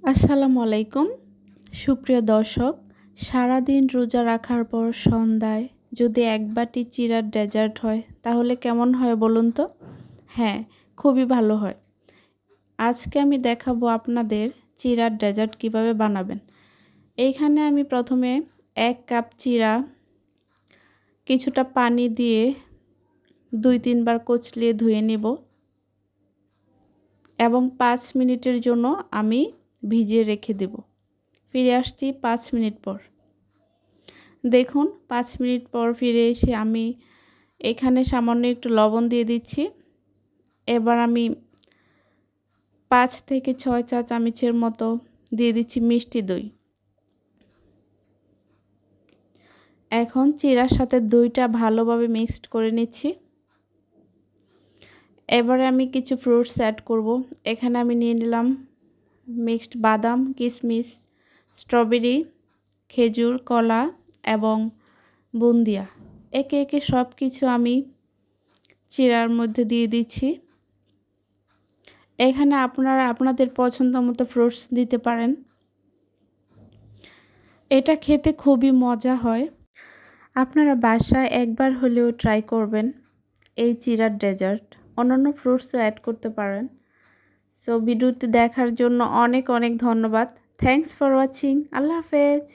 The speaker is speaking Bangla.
আসসালামু আলাইকুম সুপ্রিয় দর্শক, সারাদিন রোজা রাখার পর সন্ধ্যায় যদি এক বাটি চিড়ার ডেজার্ট হয় তাহলে কেমন হয় বলুন তো? হ্যাঁ, খুবই ভালো হয়। আজকে আমি দেখাবো আপনাদের চিড়ার ডেজার্ট কিভাবে বানাবেন। এইখানে আমি প্রথমে 1 কাপ চিড়া কিছুটা পানি দিয়ে 2-3 বার কচলিয়ে ধুয়ে নেব এবং 5 মিনিটের জন্য আমি ভিজিয়ে রেখে দেব। ফিরে আসছি 5 মিনিট পর। দেখুন 5 মিনিট পর ফিরে এসে আমি এখানে সামান্য একটু লবণ দিয়ে দিচ্ছি। এবার আমি 5 থেকে 6 চা চামচের মতো দিয়ে দিচ্ছি মিষ্টি দই। এখন চিড়ার সাথে দইটা ভালোভাবে মিক্সড করে নিচ্ছি। এবারে আমি কিছু ফ্রুটস অ্যাড করব। এখানে আমি নিয়ে নিলাম মিক্সড বাদাম, কিশমিশ, স্ট্রবেরি, খেজুর, কলা এবং বুন্দিয়া। একে একে সব কিছু আমি চিড়ার মধ্যে দিয়ে দিচ্ছি। এখানে আপনারা আপনাদের পছন্দ মতো ফ্রুটস দিতে পারেন। এটা খেতে খুবই মজা হয়। আপনারা বাসায় একবার হলেও ট্রাই করবেন এই চিড়ার ডেজার্ট। অন্যান্য ফ্রুটসও অ্যাড করতে পারেন। সো ভিডিওটি দেখার জন্য অনেক অনেক ধন্যবাদ। Thanks for watching. আল্লাহ হাফেজ।